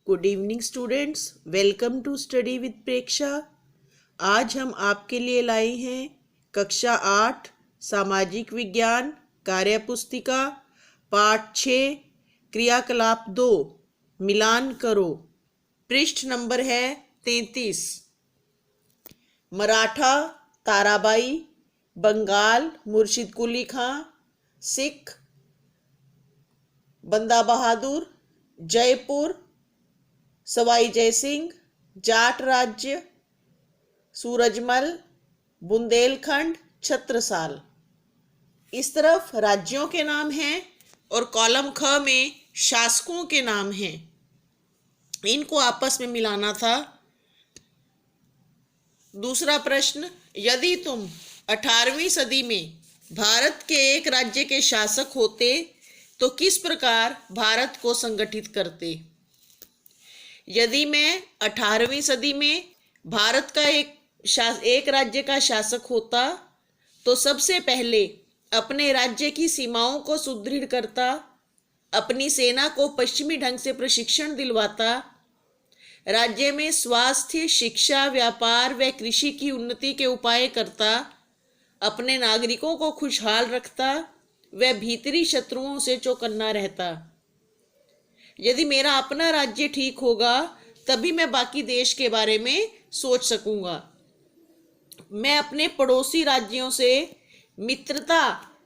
Good evening students, welcome to study with Preksha. आज हम आपके लिए लाए हैं कक्षा 8 सामाजिक विज्ञान कार्यपुस्तिका पाठ 6 क्रियाकलाप 2 मिलान करो। पृष्ठ नंबर है 33। मराठा ताराबाई, बंगाल मुर्शिद कुली खां, सिख बंदा बहादुर, जयपुर सवाई जयसिंह, जाट राज्य सूरजमल, बुंदेलखंड छत्रसाल। इस तरफ राज्यों के नाम हैं और कॉलम ख में शासकों के नाम हैं। इनको आपस में मिलाना था। दूसरा प्रश्न, यदि तुम 18वीं सदी में भारत के एक राज्य के शासक होते तो किस प्रकार भारत को संगठित करते? यदि मैं 18वीं सदी में भारत का एक राज्य का शासक होता तो सबसे पहले अपने राज्य की सीमाओं को सुदृढ़ करता, अपनी सेना को पश्चिमी ढंग से प्रशिक्षण दिलवाता, राज्य में स्वास्थ्य, शिक्षा, व्यापार व कृषि की उन्नति के उपाय करता, अपने नागरिकों को खुशहाल रखता व भीतरी शत्रुओं से चौकन्ना रहता। यदि मेरा अपना राज्य ठीक होगा तभी मैं बाकी देश के बारे में सोच सकूंगा। मैं अपने पड़ोसी राज्यों से मित्रता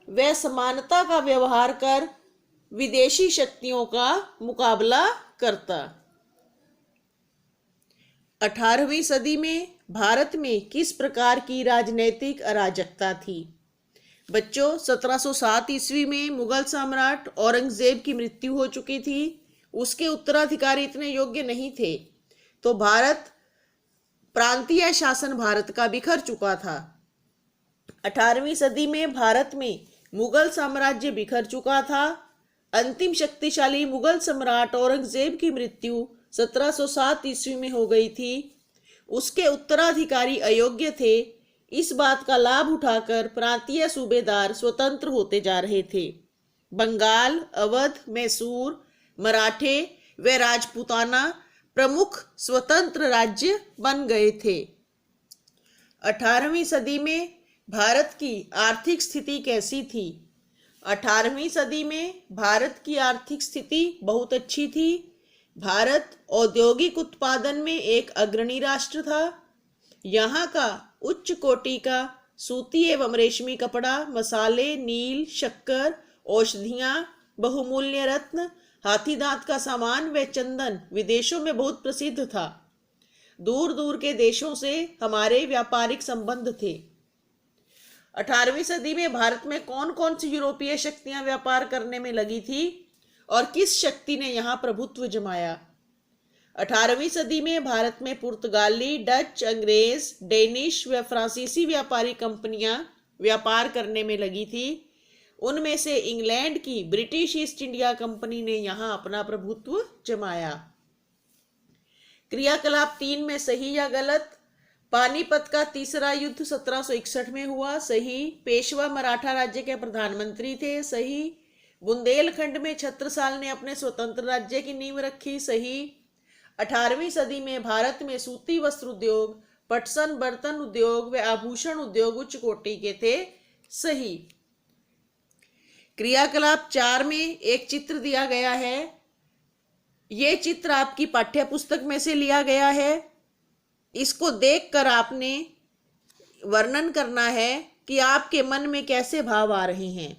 व समानता का व्यवहार कर विदेशी शक्तियों का मुकाबला करता। 18वीं सदी में भारत में किस प्रकार की राजनैतिक अराजकता थी? बच्चों, 1707 ईस्वी में मुगल सम्राट औरंगजेब की मृत्यु हो चुकी थी। उसके उत्तराधिकारी इतने योग्य नहीं थे तो प्रांतीय शासन भारत का बिखर चुका था। 18वीं सदी में भारत में मुगल साम्राज्य बिखर चुका था। अंतिम शक्तिशाली मुगल सम्राट औरंगजेब की मृत्यु 1707 ईस्वी में हो गई थी। उसके उत्तराधिकारी अयोग्य थे। इस बात का लाभ उठाकर प्रांतीय सूबेदार स्वतंत्र होते जा रहे थे। बंगाल, अवध, मैसूर, मराठे व राजपूताना प्रमुख स्वतंत्र राज्य बन गए थे। 18वीं सदी में भारत की आर्थिक स्थिति कैसी थी? 18वीं सदी में भारत की आर्थिक स्थिति बहुत अच्छी थी। भारत औद्योगिक उत्पादन में एक अग्रणी राष्ट्र था। यहाँ का उच्च कोटि का सूती एवं रेशमी कपड़ा, मसाले, नील, शक्कर, औषधियाँ, बहुमूल्य रत्न, हाथी दांत का सामान व चंदन विदेशों में बहुत प्रसिद्ध था। दूर दूर के देशों से हमारे व्यापारिक संबंध थे। 18वीं सदी में भारत में कौन कौन सी यूरोपीय शक्तियां व्यापार करने में लगी थी और किस शक्ति ने यहाँ प्रभुत्व जमाया? 18वीं सदी में भारत में पुर्तगाली, डच, अंग्रेज, डेनिश व फ्रांसीसी व्यापारी कंपनियां व्यापार करने में लगी थी। उनमें से इंग्लैंड की ब्रिटिश ईस्ट इंडिया कंपनी ने यहाँ अपना प्रभुत्व जमाया। क्रियाकलाप 3 में सही या गलत? पानीपत का तीसरा युद्ध 1761 में हुआ, सही। पेशवा मराठा राज्य के प्रधानमंत्री थे, सही। बुंदेलखंड में छत्रसाल ने अपने स्वतंत्र राज्य की नींव रखी, सही। 18वीं सदी में भारत में सूती वस्त्र उद्योग, पटसन, बर्तन उद्योग व आभूषण उद्योग उच्च कोटि के थे, सही। क्रियाकलाप 4 में एक चित्र दिया गया है। ये चित्र आपकी पाठ्य पुस्तक में से लिया गया है। इसको देखकर आपने वर्णन करना है कि आपके मन में कैसे भाव आ रहे हैं।